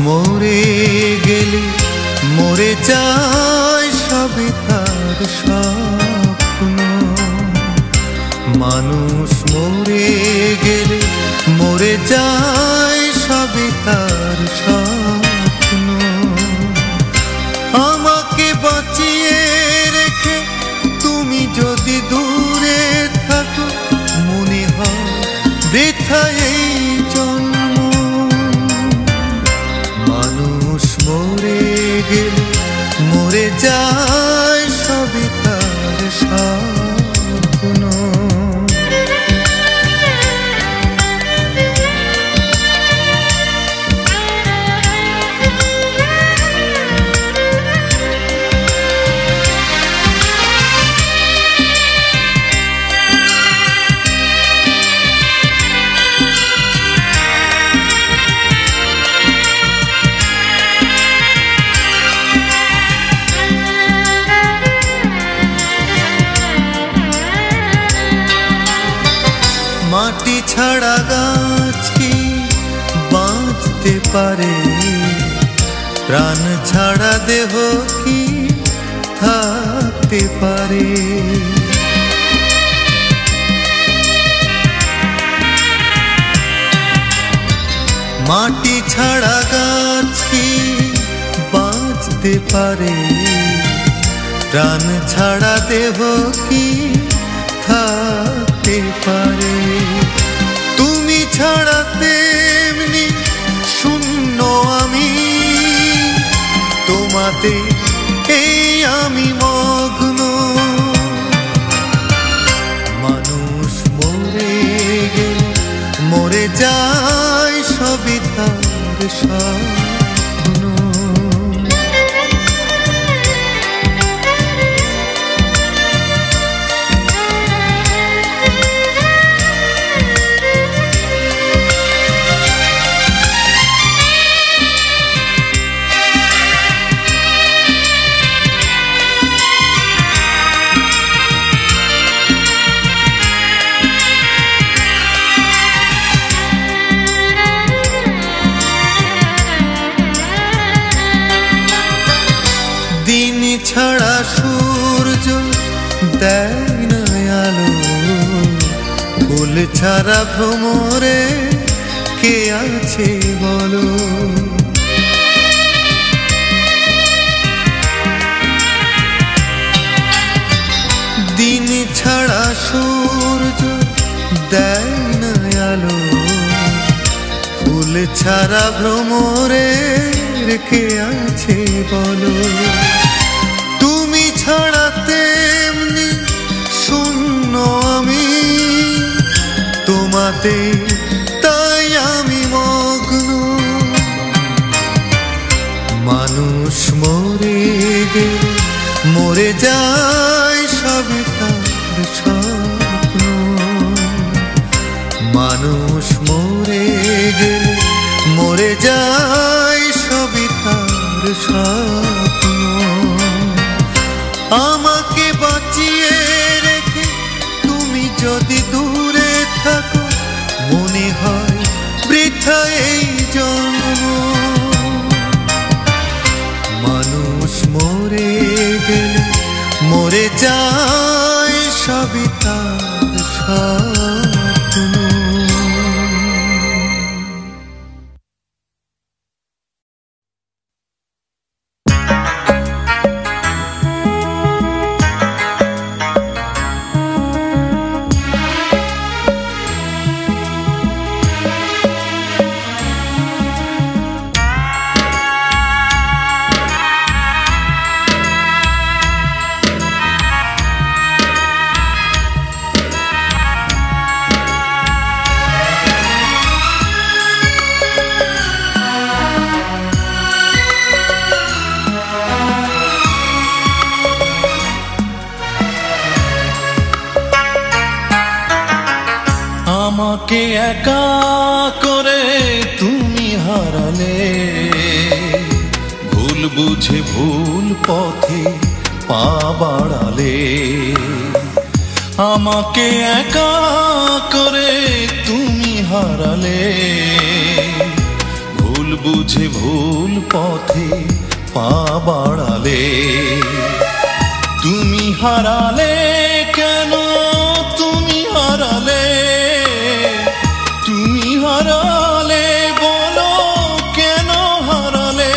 মরে গেলে মরে যায় সবই তার স্বপ্ন। মানুষ মরে গেলে মরে যায় সবই তার স্বপ্ন। আমাকে বাঁচিয়ে রেখে তুমি যদি দূরে থাকো, মনে হয় বৃথা এই জন্ম। মানুষ মরে গেলে মরে যায় সবই তার স্বপ্ন। মাটি ছাড়া গাছ কি বাঁচতে পারে? প্রাণ ছাড়া দেহ কি থাকতে পারে? মাটি ছাড়া গাছ কি বাঁচতে পারে? প্রাণ ছাড়া দেহ কি থাকতে পারে? তুমি ছাড়া তেমনি শূন্য আমি, তোমাতে এই আমি মগ্ন। মানুষ মরে গেলে মরে যায় সবই তার স্বপ্ন। দিন ছাড়া সূর্য দেয় না আলো, ফুল ছাড়া ভ্রমরে কে আছে বলো? দিন ছাড়া সূর্য দেয় না আলো, ফুল ছাড়া ভ্রমরে কে আছে বলো? তুমি ছাড়া তেমনি শূন্য আমি, তোমাতে তাই আমি মগ্ন। মানুষ মরে গেলে মরে যায় সবই তার স্বপ্ন। মানুষ মরে গেলে মরে যায় সবই তার স্বপ্ন। আমাকে বাঁচিয়ে রেখে তুমি যদি দূরে থাকো, মনে হয় বৃথা এই জন্ম। মানুষ মরে গেলে মরে যায় সবই তার স্বপ্ন। আমাকে একা করে তুমি হারালে, ভুল বুঝে ভুল পথে পা বাড়ালে। আমাকে একা করে তুমি হারালে, ভুল ভুল বুঝে ভুল পথে পা বাড়ালে। তুমি হারালে কেন, তুমি হারালে, তুমি হারালে, বলো কেন হারালে?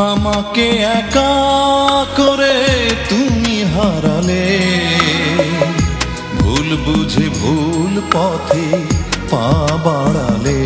আমাকে একা করে তুমি হারালে। ভুল বুঝে ভুল পথে পা বাড়ালে।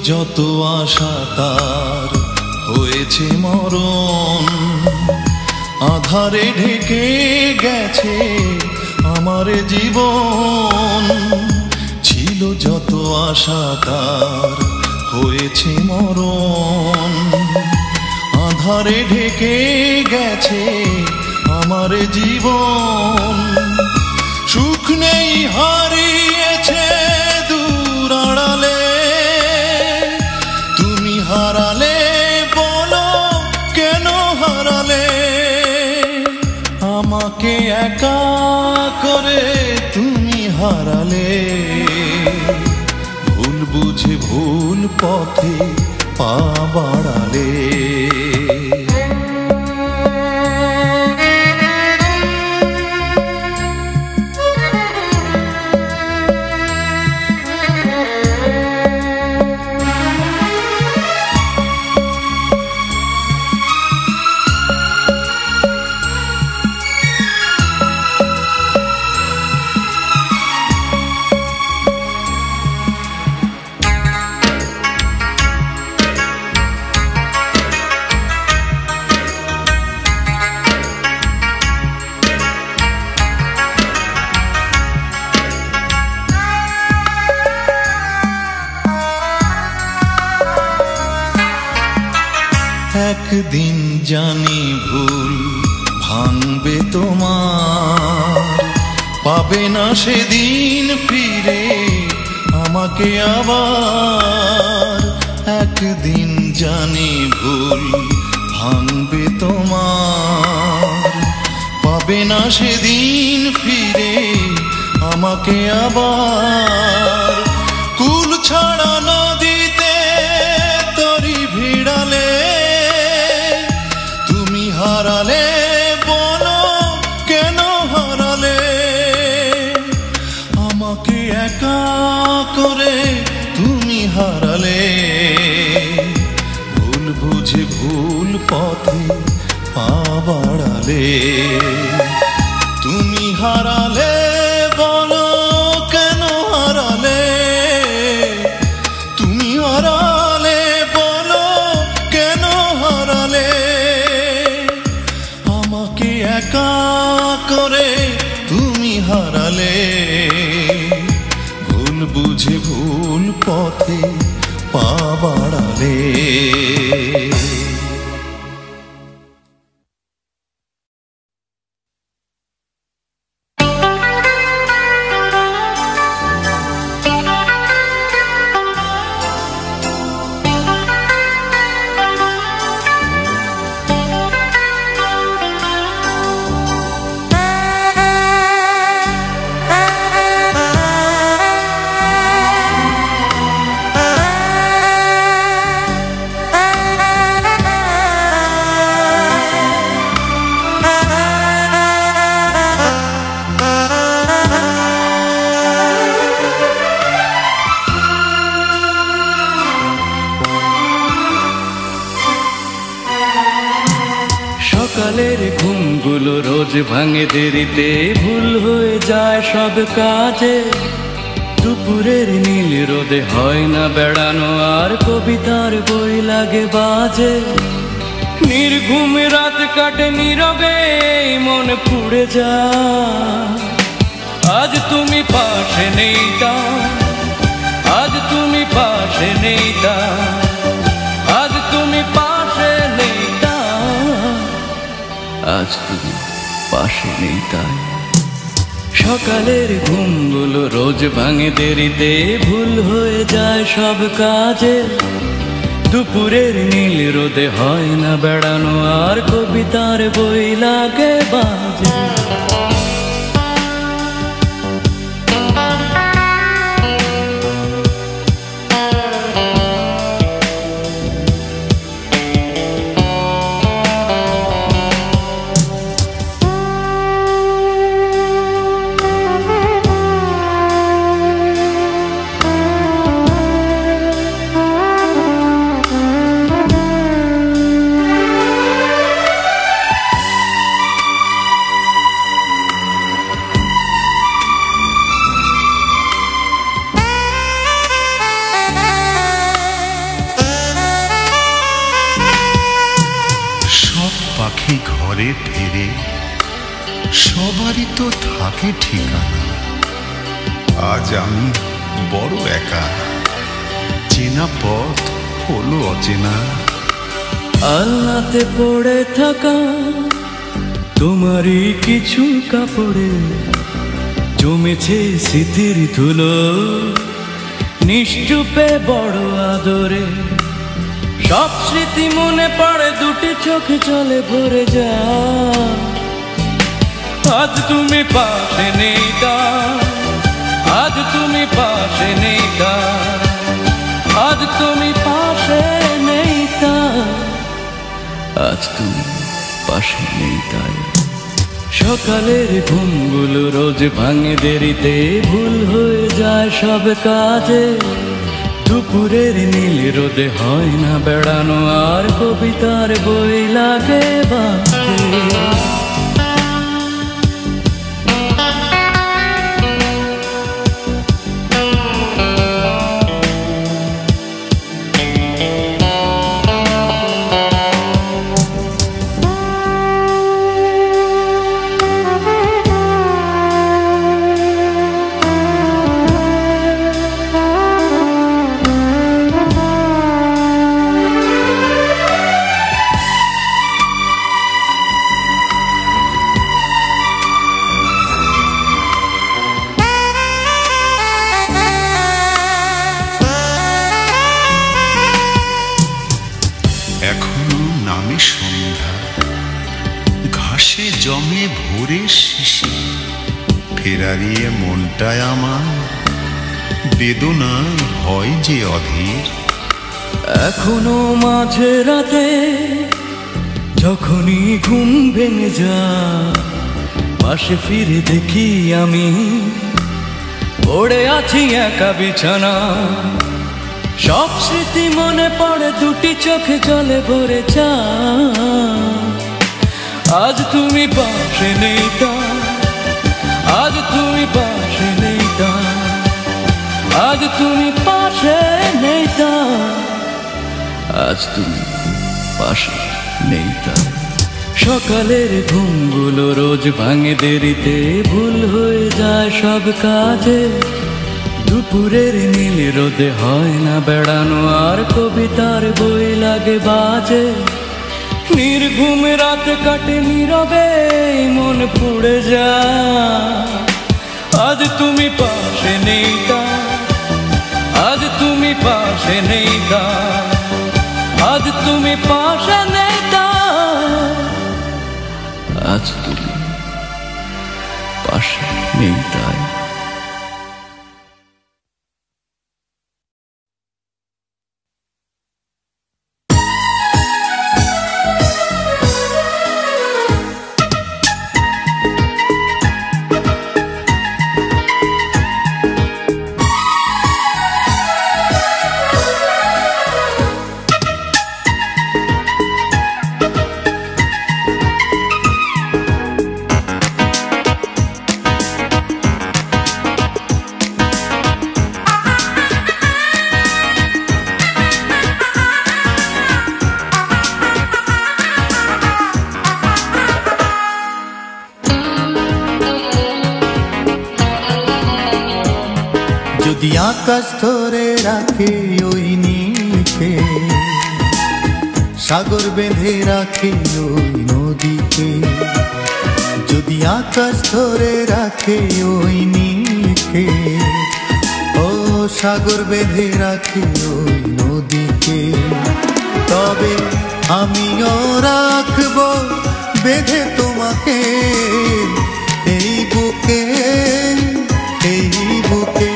যত আশা তার হয়েছে মরণ, আধারে ঢেকে গেছে আমার জীবন। ছিল যত আশা তার হয়েছে মরণ, আধারে ঢেকে গেছে আমার জীবন। সুখ নেই, হারিয়েছে দূর আড়ালে। হারালে বলো কেন হারালে? আমাকে একা করে তুমি হারালে। ভুল বুঝে ভুল পথে পা বাড়ালে। একদিন জানি ভুল ভাঙবে তোমার, পাবে না সেদিন ফিরে আমাকে আবার। একদিন জানি ভুল ভাঙবে তোমার, পাবে না সেদিন ফিরে আমাকে আবার। কুল ছাড়া নদীতে তরি ভিড়ালে। হারালে বলো কেন হারালে? আমাকে একা করে তুমি হারালে। ভুল বুঝে ভুল পথে পা বাড়ালে। তুমি হারালে বলো কেন হারালে? তুমি হারালে বলো কেন হারালে? আমাকে একা করে তুমি হারালে। ভুল বুঝে ভুল পথে পা বাড়ালে। সকালের ঘুমগুলো রোজ ভাঙে দেরিতে, ভুল হয়ে যায় সব কাজে। দুপুরের নীল রোদে হয় না বেড়ানো আর কবিতার বই লাগে বাজে নির্ঘুম রাত কাটে নীরবে এই মন পুড়ে যায় আজ তুমি পাশে নেই তা আজ তুমি পাশে নেই তা আজ তুমি পাশে নেই তা আজ তুমি পাশে নেই তাই সকালের ঘুমগুলো রোজ ভাঙে দেরিতে ভুল হয়ে যায় সব কাজে দুপুরের নীল রোদে হয় না বেড়ানো আর কবিতার বই লাগে বাজে ঘরে ফিরে সবারই তো থাকে ঠিকানা আজ আমি বড় একা চেনা পথ হলো অচেনা আলনাতে পড়ে থাকা তোমারই কিছু কাপড়ে জমেছে স্মৃতির ধুলো নিশ্চুপে বড় আদরে সব স্মৃতি মনে পড়ে দুটি চোখ চলে ভরে যা আজ তুমি পাশে নেই তা আজ তুমি পাশে নেই তা আজ তুমি পাশে নেই তা আজ তুমি পাশে নেই তাই সকালের ঘুমগুলো রোজ ভাঙে দেরিতে ভুল হয়ে যায় সব কাজে দুপুরের নীল রোদে হয় না বেড়ানো আর কবিতার বই লাগে বাজে এখনো নামে সন্ধ্যা ঘাসে জমে ভোরে শিশি ফেরারিয়ে মনটায় আমার বেদনায় হয় যে অধীর এখনো মাঝে রাতে যখনই ঘুম ভেঙে যায় পাশে ফিরে দেখি আমি পড়ে আছি একা বিছানা সব স্মৃতি মনে পড়ে দুটি চোখে জলে ভরে যা আজ তুমি পাশে নেই তা আজ তুমি পাশে নেই তা আজ তুমি পাশে নেই তা আজ তুমি পাশে নেই তা সকালের ঘুমগুলো রোজ ভাঙে দেরিতে ভুল হয়ে যায় সব কাজে দুপুরের নীল রোদে হয় না বেড়ানো আর কবিতার বই লাগে বাজে নির্ঘুম রাত কাটে নীরবে মন পুড়ে যায় আজ তুমি পাশে নেই তা আজ তুমি পাশে নেই তা আজ তুমি পাশে নেই তা আজ তুমি পাশে নেই তাই যদি আকাশ ধরে রাখে ওই নীলকে, সাগর বেঁধে রাখে ওই নদীকে, যদি আকাশ ধরে রাখে ওই নীলকে, ও সাগর বেঁধে রাখে ওই নদীকে, তবে আমিও রাখবো বেঁধে তোমাকে এই বুকে, এই বুকে।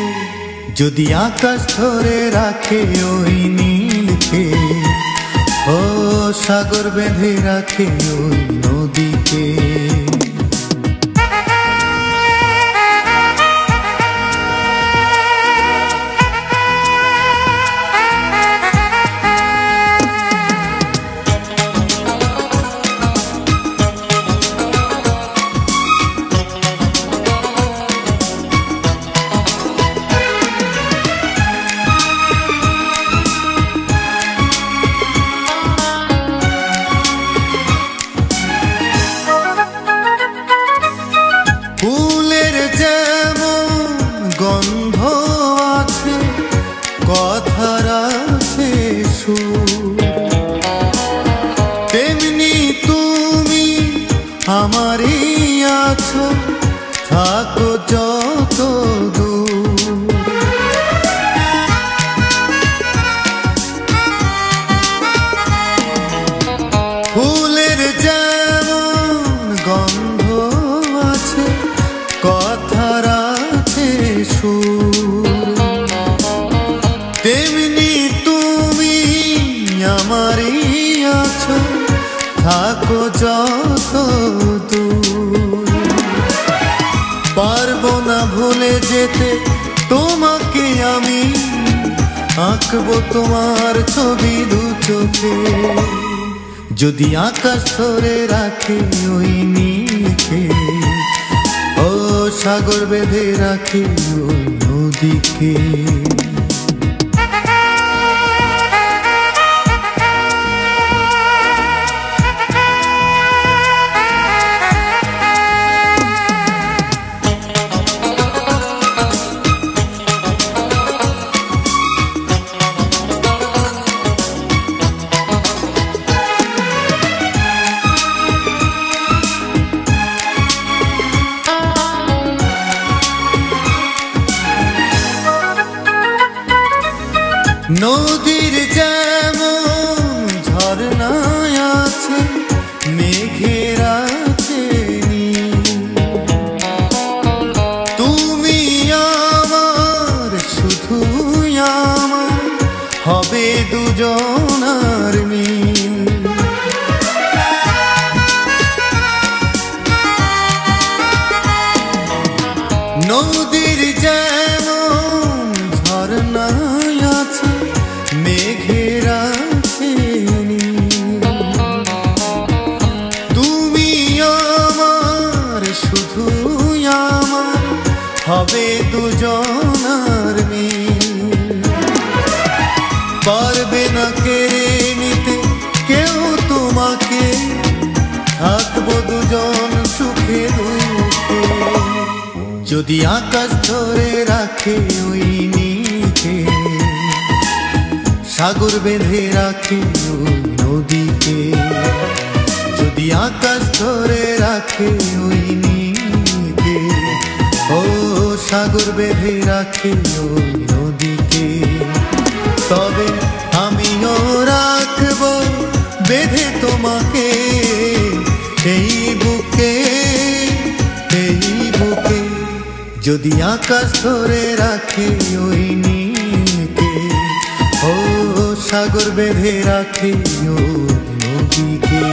যদি আকাশ ধরে রাখে ওই নীলকে, ও সাগর বেঁধে রাখে ওই নদীকে। ফুলের যেমন গন্ধ আছে, কথার আছে সুর, তেমনি তুমি আমারই আছো, থাকো যত দূর। ফুলের যেমন গন্ধ আছে, কথার আছে সুর, তেমনি তুমি আমারই আছো, থাকো যত দূর। পারবো না ভুলে যেতে তোমাকে আমি, আঁকবো তোমার ছবি দু চোখে। যদি আকাশ ধরে রাখে ওই নীলকে, ও সাগর বেঁধে রাখে ওই নদীকে। নদীর যেমন ঝর্ণা আছে, মেঘের আছে নীল, তুমি আমার শুধু আমার, হবে দুজনার মিল। নদীর যেমন ঝর্ণা আছে, মেঘের আছে নীল, তুমি আমার শুধু আমার, হবে দুজনার মিল। পারবে না কেড়ে নিতে কেউ তোমাকে, থাকবো দুজন সুখে দুঃখে। যদি আকাশ ধরে রাখে ওই নীলকে, সাগর বেঁধে রাখে ওই নদীকে, যদি আকাশ ধরে রাখে ওই নীলকে, ও সাগর বেঁধে রাখে ওই নদীকে, তবে আমিও রাখবো বেঁধে তোমাকে এই বুকে, এই বুকে। যদি আকাশ ধরে রাখে ওই নীলকে, ও সাগর বেঁধে রাখে ওই নদীকে।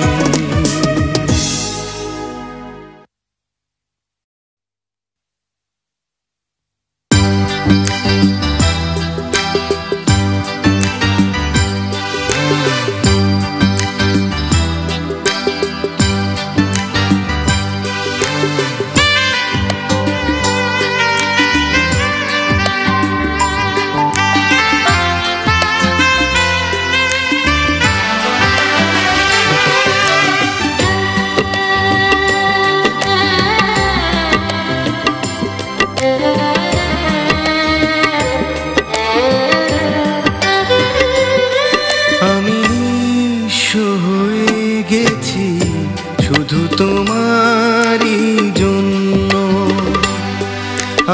তোমারই জন্য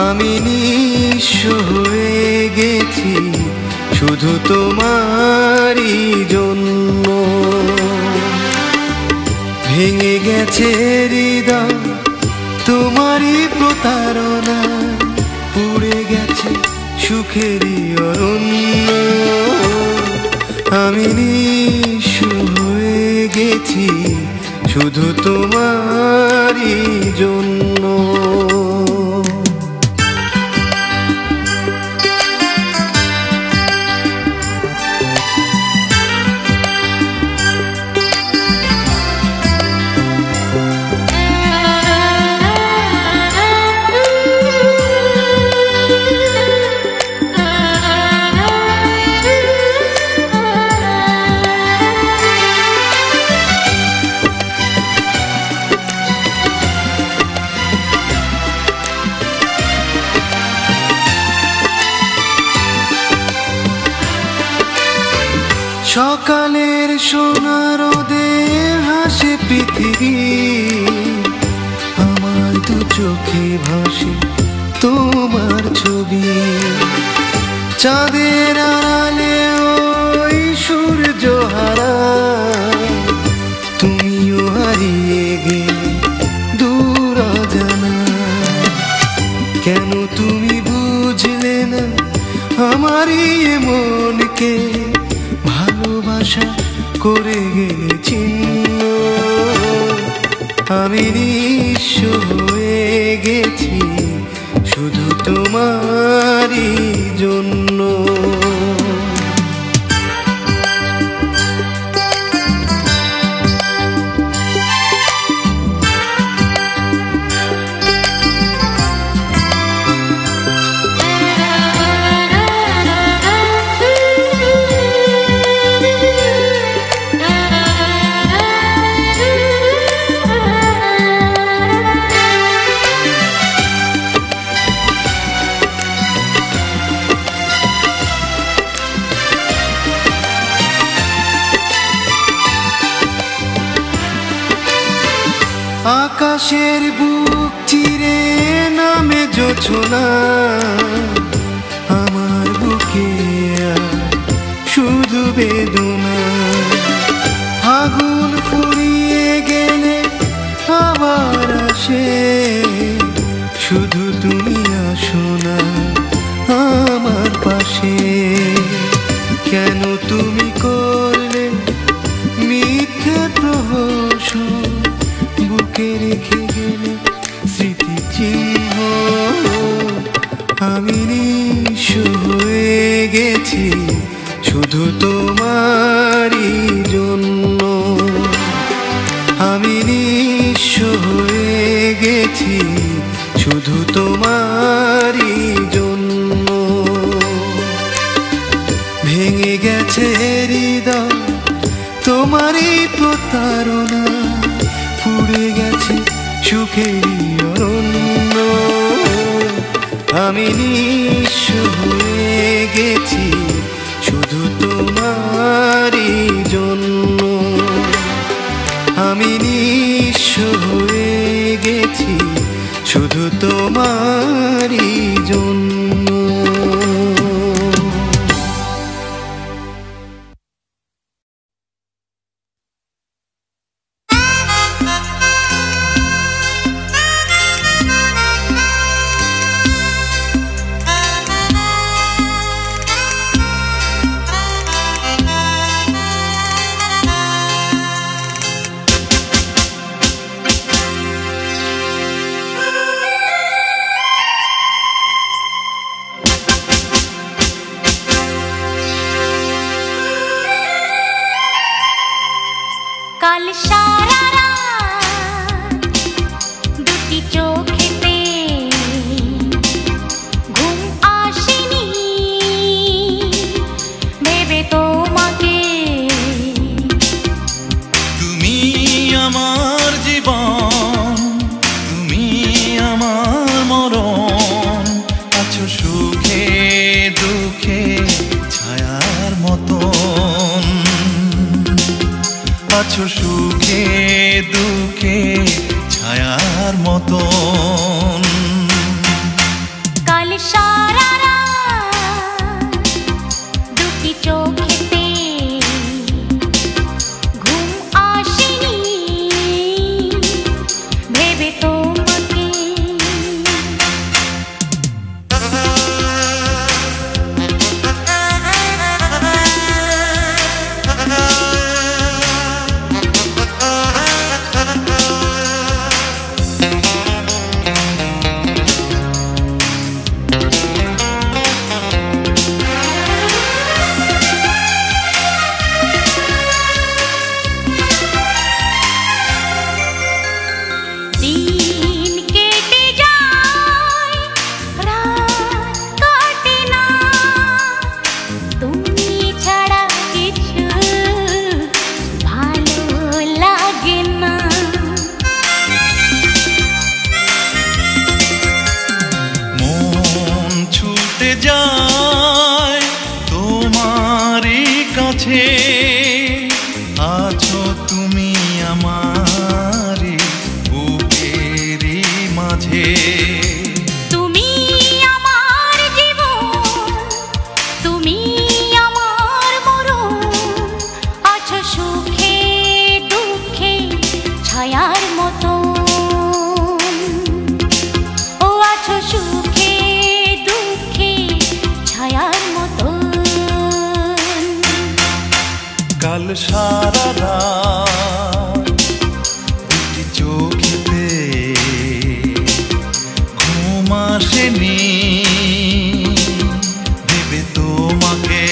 আমি নিঃস্ব হয়ে গেছি শুধু তোমারই জন্য ভেঙে গেছে হৃদয় তোমারই প্রতারণা পুড়ে গেছে সুখেরই অরণ্য আমি নিঃস্ব হয়ে গেছি শুধু তোমারই জন্য সকালের সোনা রোদে হাসে পৃথিবী আমার দু চোখে ভাসে তোমার ছবি চাঁদের আড়ালে ওই সূর্য হারায় তুমিও হারিয়ে গেলে দূর অজানায় কেন তুমি বুঝলে না আমারই মনকে ভালোবাসা করে গেলে ছিন্ন আমি নিঃস্ব হয়ে গেছি শুধু তোমারই জন্য আকাশের বুক চিরে নামে জোছনা আমার বুকে শুধু বেদনা আগুন ফুরিয়ে গেলে আবার আসে শুধু তুমি আসো না আমার পাশে কেন তুমি করলে মিথ্যে প্রহসন বুকে রেখে গেলে স্মৃতি চিহ্ন আমি নিঃস্ব হয়ে গেছি শুধু তোমারই জন্য আমি নিঃস্ব হয়ে গেছি শুধু তোমারই জন্য ভেঙে গেছে হৃদয় তোমারই প্রতারণা পুড়ে গেছে সুখেরই অরণ্য আমি নিঃস্ব হয়ে গেছি শুধু তোমারই জন্য আমি নিঃস্ব হয়ে গেছি শুধু তোমারই জন্য ছায়ার মতন। কাল সারা রাত দুটি চোখেতে ঘুম আসেনি ভেবে তোমাকে। যায় তোমারই কাছে, আছো তুমি আমারই বুকেরই মাঝে। তুমি আমার জীবন, তুমি আমার মরণ, আছো সুখে দুঃখে ছায়ার মতো। ও আছো সুখে দুঃখে ছায়ার মতো। কাল সারা রাত দুটি চোখেতে ঘুম আসেনি ভেবে তোমাকে।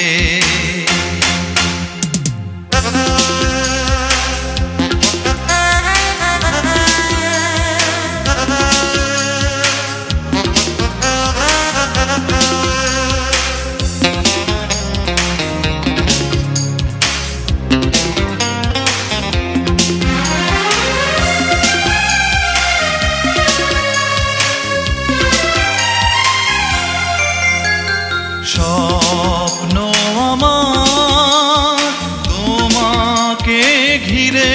স্বপ্ন আমার তোমাকে ঘিরে,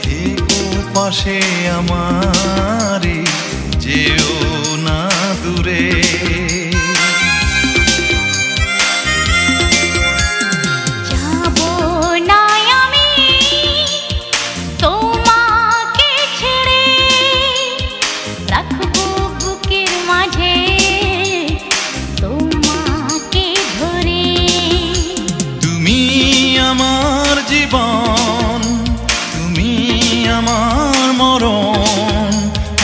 থেকো পাশে আমারই যেও না দূরে। যাবো না আমি তোমাকে ছেড়ে, রাখবো বুকের মাঝে তোমাকে ধরে। তুমি আমার জীবন, তুমি আমার মরণ,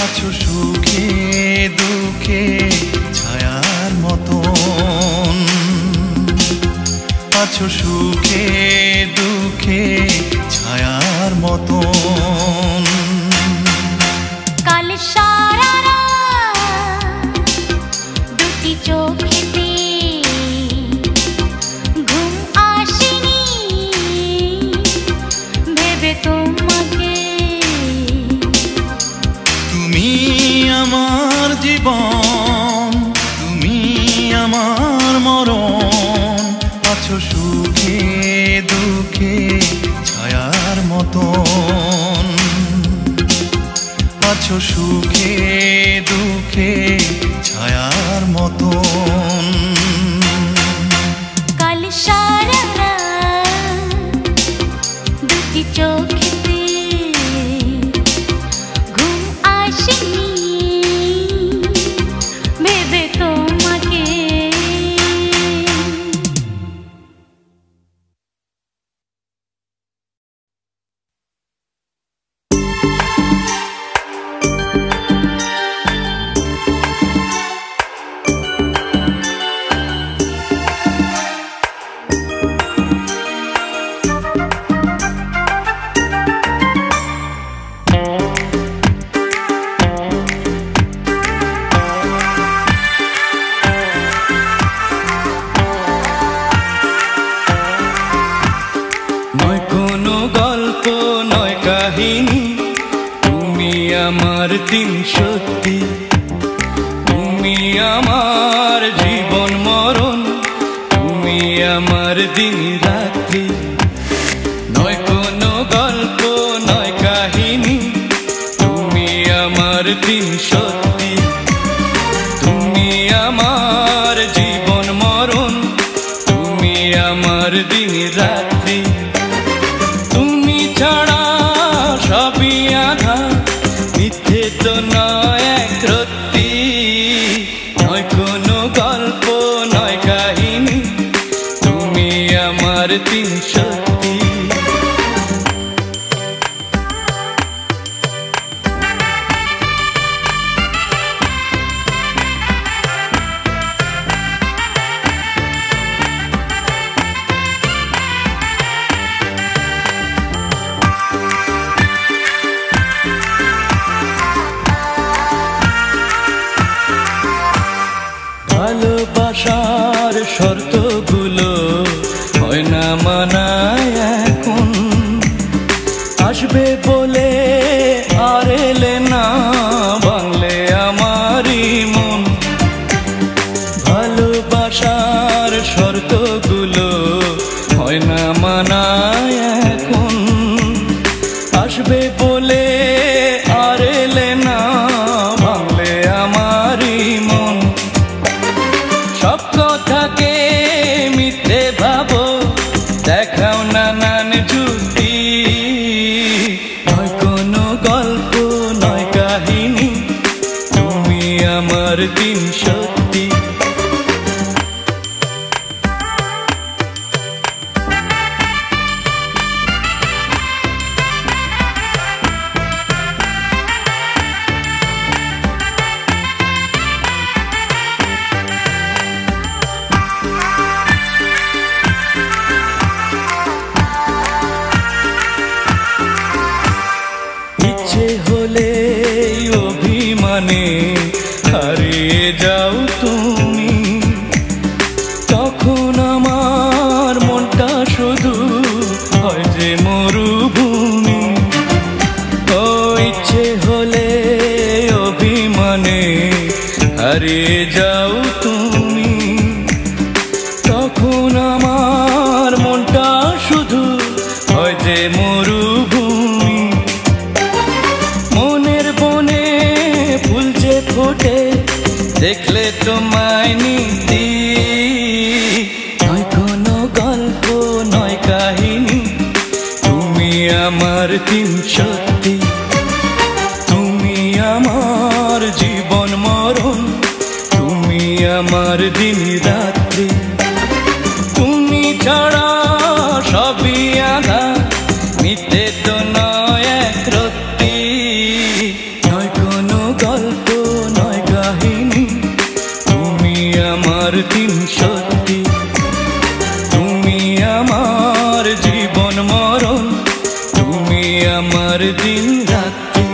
আছো সুখে দুঃখে ছায়ার মতন। আছো সুখে দুঃখে ছায়ার মতন। কাল সারা রাত দুটি চোখেতে ঘুম আসেনি ভেবে তোমাকে। তুমি আমার জীবন, তুমি আমার মরণ, আছো সুখে দুঃখে ছায়ার মতন। আছো সুখে দুঃখে ছায়ার মতন। কাল সারা রাত দুটি চোখেতে ঘুম আসেনি ভেবে তোমাকে। নয় কোনো গল্প নয় কাহিনী, তুমি আমার দিন সত্যি, তুমি আমার জীবন মরণ, তুমি আমার দিন রাত্রি। নয় কোনো গল্প নয় কাহিনী, তুমি আমার দিন সত্যি, তুমি আমার জীবন মরণ, তুমি আমার দিন রাত্রি, তুমি ছাড়া সবই আধা, মিথ্যে তো নয় এক রত্তি, নয় কোনো গল্প নয় কাহিনী, তুমি আমার দিন সত্যি। ভালোবাসার শর্তগুলো হয় না মানায় এখন, আসবে বলে আর এলে না, ভাঙলে আমারই মন। ভালোবাসার শর্তগুলো হয় না মানায় এখন, আসবে বলে আর এলে না, ভাঙলে আমারই মন। সব কথাকে মিথ্যে ভাবো, দেখাও নানান যুক্তি, নয় কোনো গল্প নয় কাহিনী, তুমি আমার দিন সত্যি। ইচ্ছে হলে অভিমানে হারিয়ে যাও তুমি, তখন আমার মনটা শুধু হয় যে মরুভূমি। ও ইচ্ছে হলে অভিমানে হারিয়ে যাও তুমি, তখন আমার মনটা শুধু হয় যে মরুভূমি। মনের বনে ফুল যে ফোটে, দেখলে তোমায় নীতি, নয় কোনো গল্প নয় কাহিনী, তুমি আমার দিন সত্যি, তুমি আমার জীবন মরণ, তুমি আমার দিন রাত্রি, তুমি ছাড়া সবই আধা, মিথ্যে তো নয় এক রত্তি, নয় কোনো গল্প নয় কাহিনী, তুমি আমার দিন সত্যি, তুমি আমার জীবন মরণ, তুমি আমার দিন রাত্রি।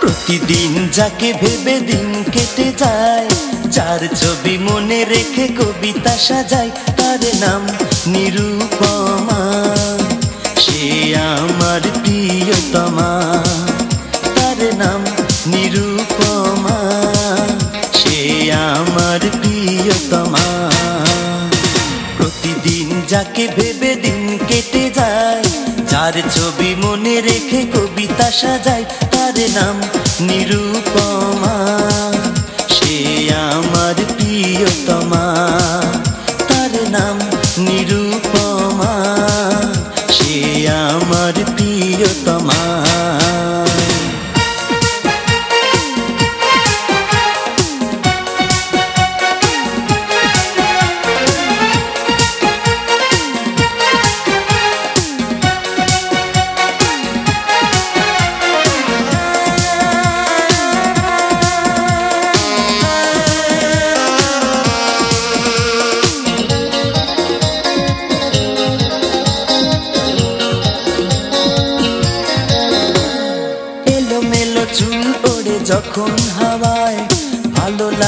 প্রতিদিন যাকে ভেবে দিন কেটে যায়, যার ছবি মনে রেখে কবিতা সাজায়, তার নাম নিরুপমা, সে আমার প্রিয়তমা। তার নাম নিরুপমা, সে আমার প্রিয়তমা। প্রতিদিন যাকে ভেবে দিন কেটে যায়, যার ছবি মনে রেখে কবিতা সাজায়, তার নাম নিরুপমা, সে আমার প্রিয়তমা। তার নাম নিরুপমা, সে আমার প্রিয়তমা।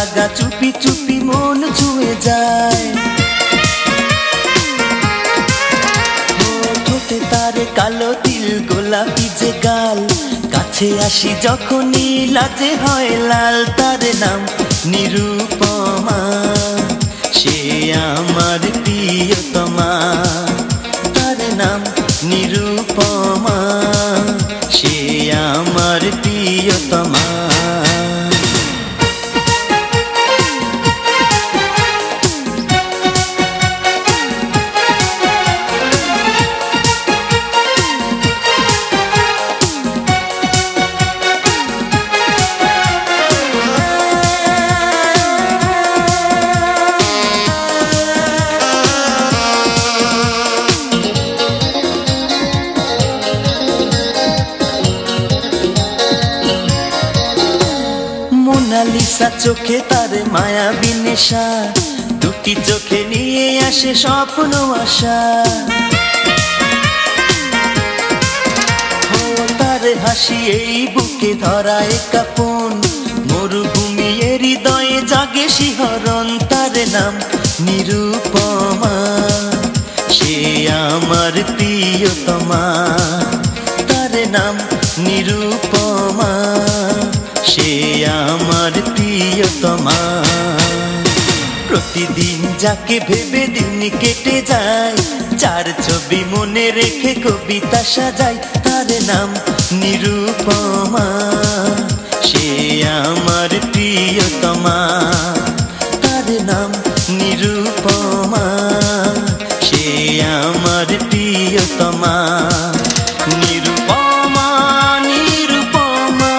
লাগা চুপি চুপি মন ছুঁয়ে যায়। ঠোঁটে তার কালো তিল গোলাপি যে গাল, কাছে আসি যখনই লাজে হয় লাল। তার নাম নিরুপমা, সে আমার প্রিয়তমা। তার নাম নিরুপমা, সে আমার প্রিয়তমা। মোনালিসা চোখে তার মায়াবী নেশা, দুটি চোখে নিয়ে আসে স্বপ্ন আশা। তার হাসি এই বুকে ধরা কাঁপন, মরুভূমি হৃদয়ে জাগে শিহরণ। তার নাম নিরুপমা, সে আমার প্রিয়তমা। তার নাম নিরুপমা, সে আমার প্রিয়তমা। প্রতিদিন যাকে ভেবে দিন কেটে যায়, যার ছবি মনে রেখে কবিতা সাজাই। তার নাম নিরুপমা, সে আমার প্রিয়তমা। তার নাম নিরুপমা, সে আমার প্রিয়তমা। নিরুপমা নিরুপমা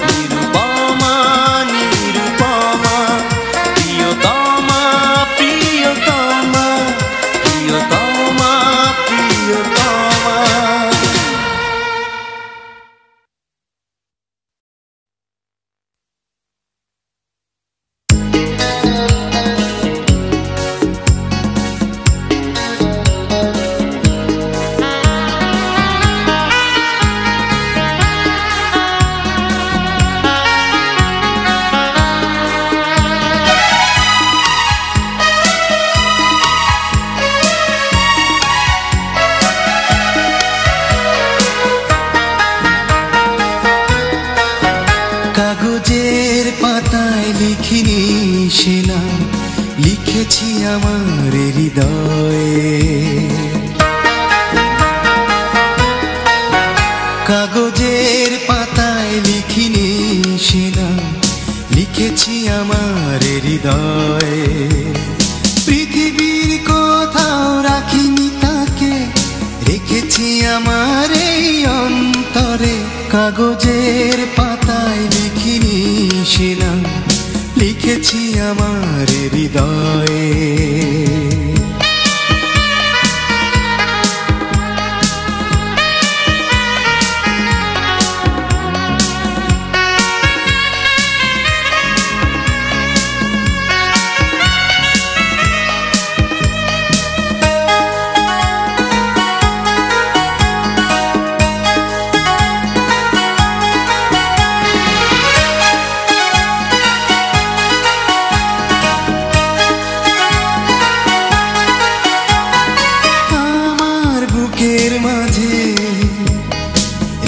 নিরুপমা নিরুপমা, প্রিয়তমা প্রিয়তমা প্রিয়তমা প্রিয়তমা। কাগজের পাতায় লিখিনি সে নাম, লিখেছি আমার হৃদয়ে। কাগজের পাতায় লিখিনি সে নাম, লিখেছি আমার হৃদয়ে। পৃথিবীর কোথাও রাখিনি তাকে, রেখেছি আমার এই অন্তরে। কাগজের পাতায় লিখিনি সে নাম, লিখেছি আমার হৃদয়ে।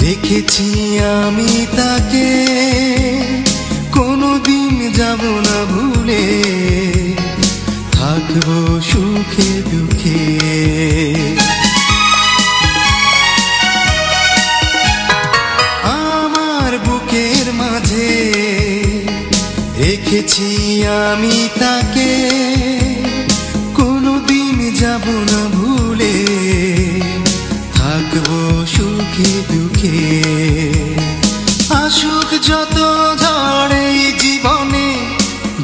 রেখেছি আমি তাকে, কোনোদিন যাব না ভুলে, থাকবো সুখে দুঃখে। আমার বুকের মাঝে রেখেছি আমি তাকে, কোনোদিন যাব না ভুলে, থাকবো সুখে দুঃখে। আসুক যত ঝড়ে জীবনে,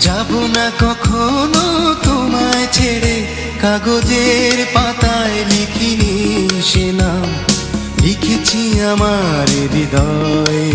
যাব না কখনো তোমায় ছেড়ে। কাগজের পাতায় লিখিনি সে নাম, লিখেছি আমার হৃদয়ে।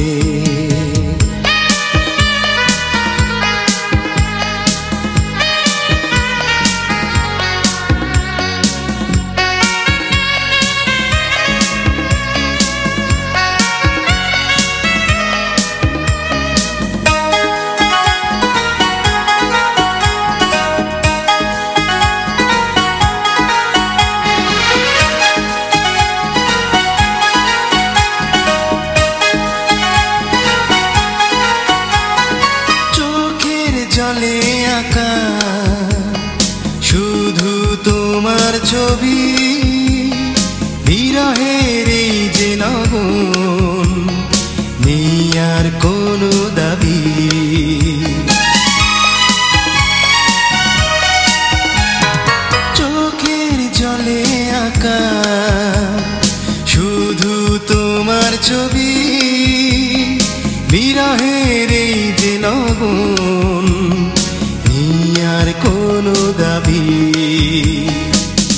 ছবি বিরহের এই যে লগন নেই আর কোনো দাবি চোখের জলে আঁকা শুধু তোমার ছবি বিরহের এই যে লগন নেই আর কোনো দাবি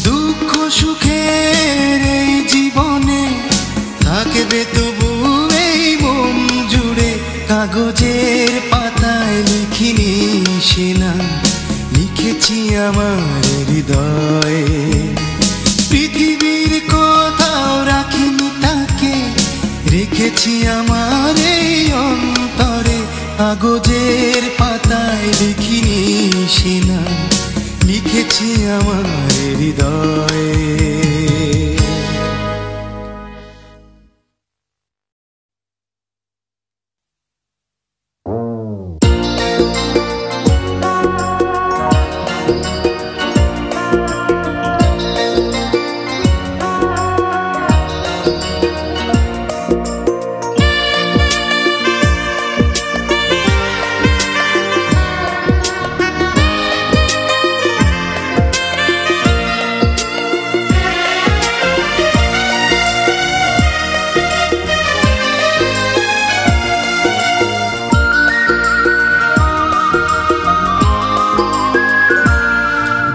দুঃখ সুখের এই জীবনে থাকবে তবু এই মন জুড়ে কাগজের পাতায় লিখিনি সে নাম লিখেছি আমার হৃদয়ে পৃথিবীর কোথাও রাখিনি তাকে রেখেছি আমার এই অন্তরে কাগজের পাতায় লিখিনি সে নাম লিখেছি আমার হৃদয়ে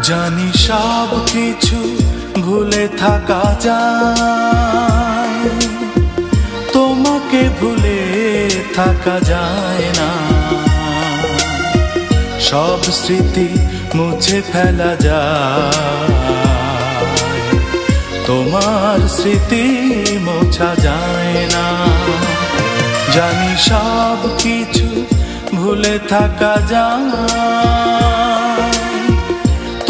জানি সব কিছু ভুলে থাকা যায় তোমাকে ভুলে থাকা যায় না সব স্মৃতি মুছে ফেলা যায় তোমার স্মৃতি মোছা যায় না জানি সব কিছু ভুলে থাকা যায়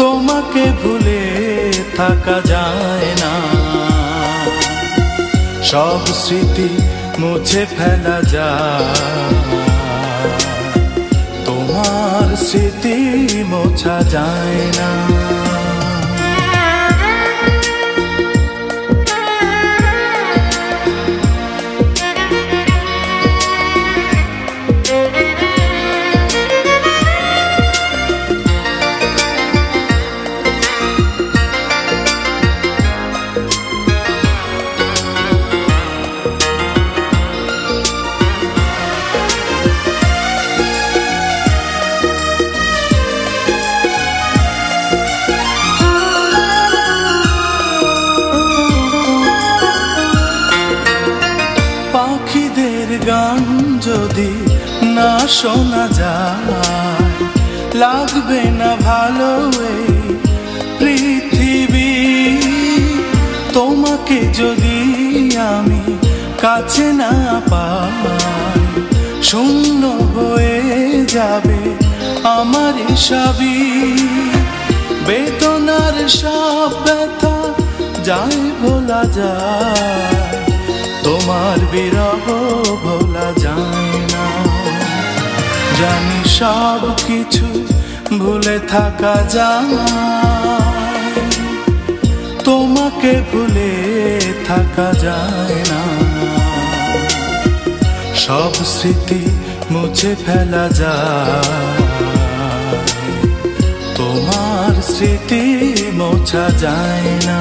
তোমাকে ভুলে থাকা যায় না সব স্মৃতি মুছে ফেলা যায় তোমার স্মৃতি মোছা যায় না গান যদি না শোনা যায় লাগবে না ভালো এই পৃথিবী তোমাকে যদি আমি কাছে না পাই শূন্য হয়ে যাবে আমার সবই বেদনার সব ব্যথা যায় ভোলা যায় তোমার বিরহ ভোলা যায় না জানি সব কিছু ভুলে থাকা যায় তোমাকে ভুলে থাকা যায় না সব স্মৃতি মুছে ফেলা যায় তোমার স্মৃতি মোছা যায় না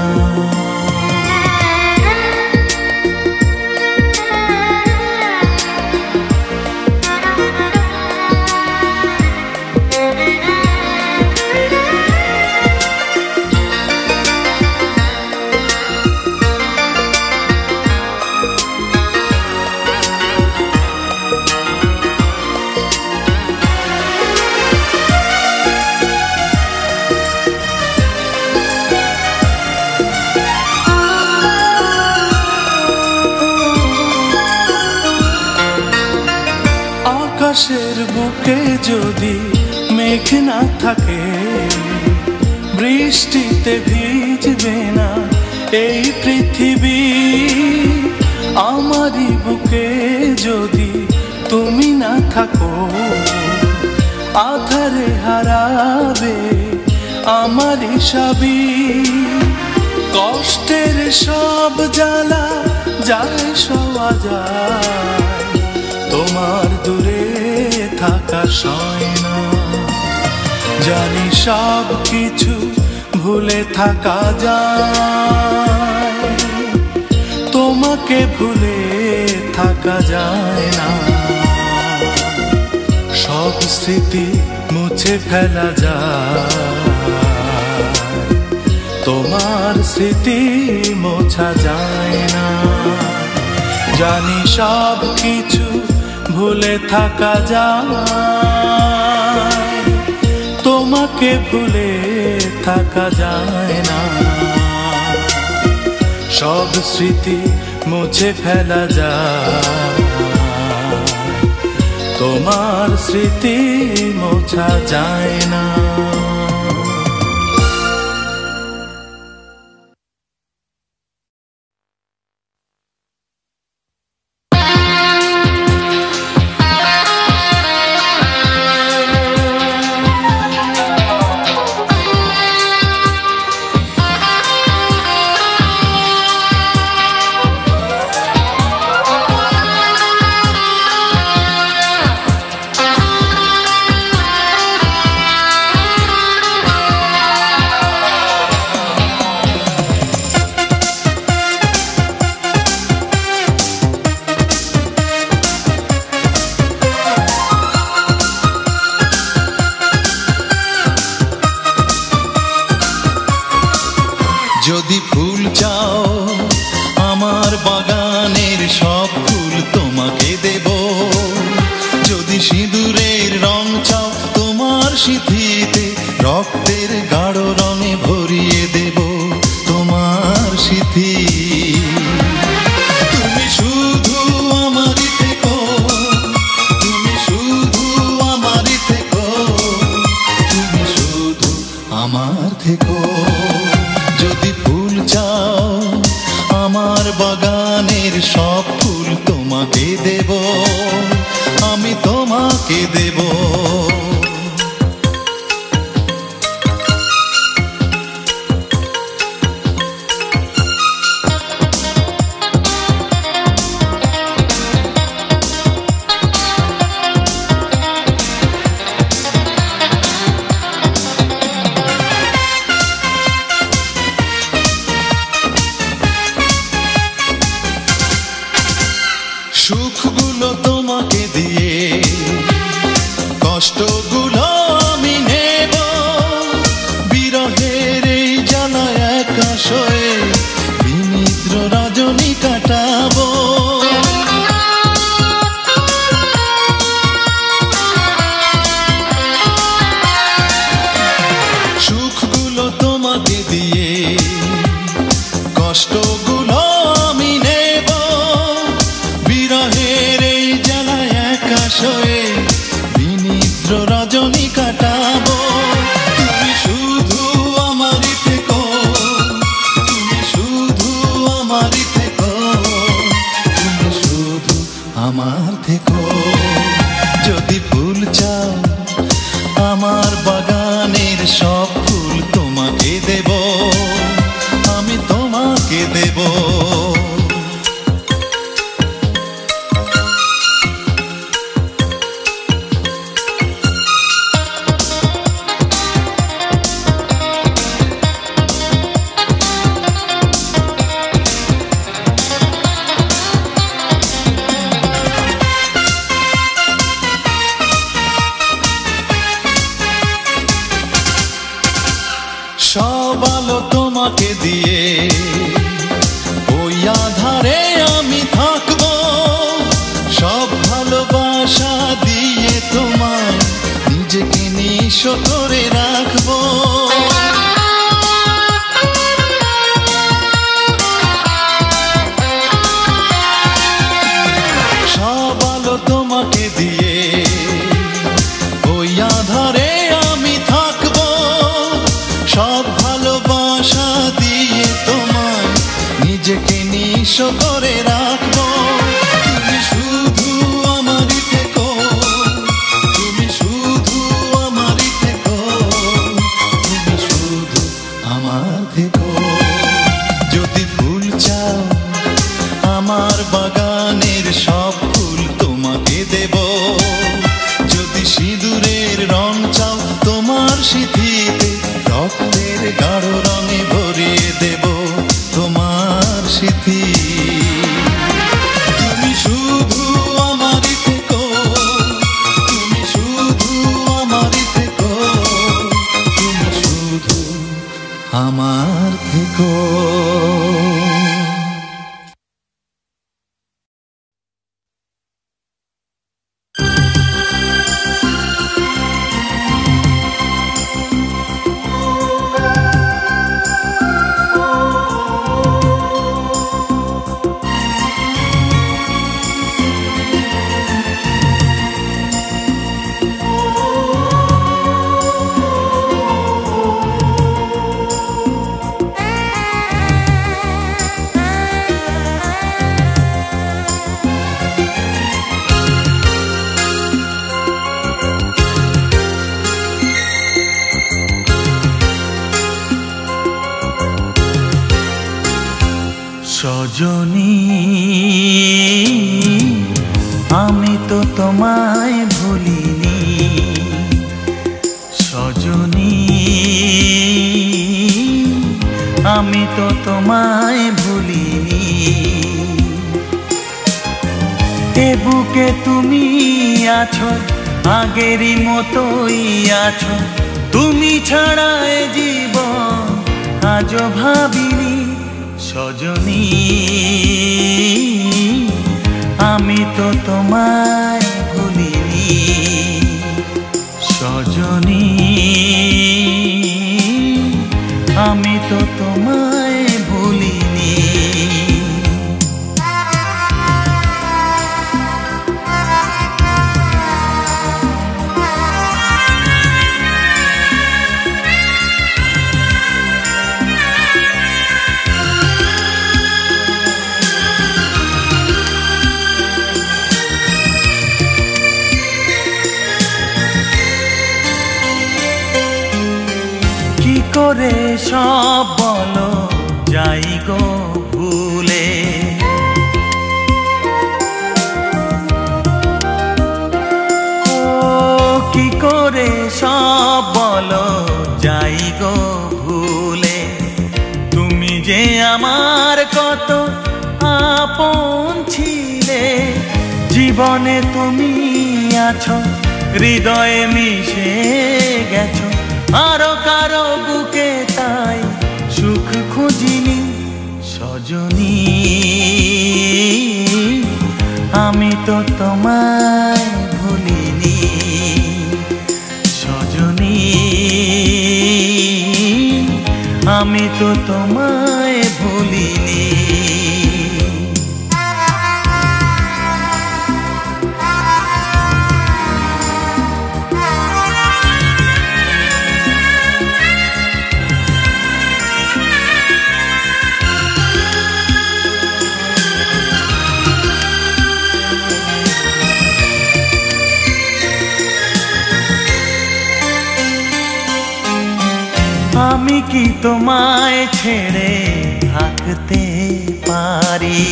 আকাশের বুকে যদি মেঘ না থাকে বৃষ্টিতে ভিজবে না এই পৃথিবী আমারই বুকে যদি তুমি না থাকো আধারে হারাবে আমারই সবই কষ্টের সব জ্বালা যায় সওয়া যায়, তোমার দূরে থাকা সয় না। জানি সব কিছু ভুলে থাকা যায়, তোমাকে ভুলে থাকা যায় না। সব স্মৃতি মুছে ফেলা যায়, তোমার স্মৃতি মোছা যায় না। জানি সব কিছু ভুলে থাকা যায়, তোমাকে ভুলে থাকা যায় না। সব স্মৃতি মুছে ফেলা যায়, তোমার স্মৃতি মোছা যায় না। যদি ফুল চাও আমার বাগানের সব ফুল তোমাকে দেব, যদি সিঁদুরের রং চাও তোমার সিঁথিতে রক্তের গাঢ় রঙে ভরিয়ে দেব তোমার সিঁথি। তুমি শুধু আমারই থেকো, তুমি শুধু আমারই থেকো, তুমি শুধু আমার থেকো। যদি ফুল চাও আমার বাগানের সব ফুল তোমাকে দেব, আমি তোমাকে দেব। সুখগুলো তোমাকে দিয়ে কষ্টগুলো আমি নেব, বিরহের এই জ্বালায় একা শোয়ে বিনিদ্র রজনী কাটাবো। সুখগুলো তোমাকে দিয়ে কষ্টগুলো আমি নেব, বিরহের এই জ্বালায় একা শোয়ে বিনিদ্র রজনী কাটাবো। তুমি শুধু আমারই থেকো, তুমি শুধু আমারই থেকো, তুমি শুধু আমার থেকো। যদি ফুল চাও আমার বাগানের সব ফুল তোমাকে দেব, আমি তোমাকে দেব। সব আলো তোমাকে দিয়ে ওই আধারে আমি থাকবো, সব ভালোবাসা দিয়ে তোমায় নিজেকে নিঃস্ব করে রাখবো। সব আলো তোমাকে দিয়ে ওই আধারে আমি থাকবো, সব ভালোবাসা দিয়ে তোমায় নিজেকে নিঃস্ব করে রাখবো। তুমি শুধু আমারই থেকো, তুমি শুধু আমারই থেকো, তুমি শুধু আমার থেকো। তুমি শুধু আমারই থেকো, তুমি শুধু আমারই থেকো, তুমি শুধু আমার থেকো। সজনী আমি তো তোমায় ভুলিনি, সজনী আমি তো তোমায় ভুলিনি। এ বুকে তুমি আছো, আগেরই মতোই আছো, তুমি ছাড়া এ জীবন আজও ভাবিনি। সজনী আমি তো তোমায় ভুলিনি, সজনী আমি তো তোমায় ভুলিনি। করে সব বলো যাই গো ভুলে, ও কি করে সব বলো যাই গো ভুলে। তুমি যে আমার কত আপন ছিলে, জীবনে তুমি আছো, হৃদয়ে মিশে গেছো, আরো কারো বুকে তাই সুখ খুঁজিনি। সজনী আমি তো তোমায় ভুলিনি, সজনী আমি তো তোমায় ভুলিনি। আমি কি তোমায় ছেড়ে থাকতে পারি,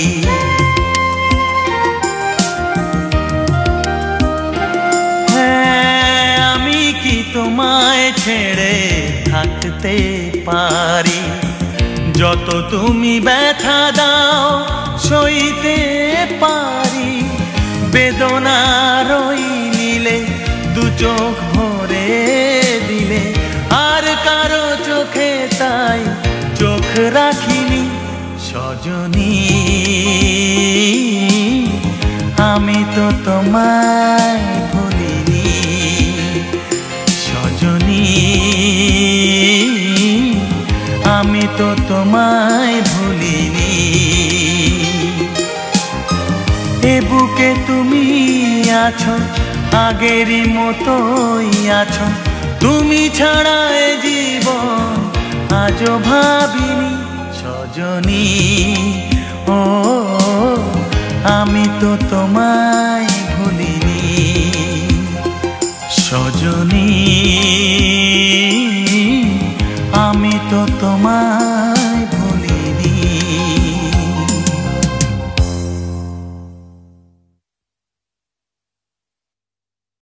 হ্যাঁ আমি কি তোমায় ছেড়ে থাকতে পারি। যত তুমি ব্যথা দাও সইতে পারি, বেদনার ওই নীলে দু চোখ ভরে দিলে, আর কারো চোখে তাই চোখ রাখিনি। সজনী আমি তো তোমায় ভুলিনি, সজনী আমি তো তোমায় ভুলিনি। এ বুকে তুমি আছো, আগেরই মতোই আছো, তুমি ছাড়া এ জীবন আজও ভাবিনি। সজনী ও আমি তো তোমায় ভুলিনি, সজনী আমি তো তোমায়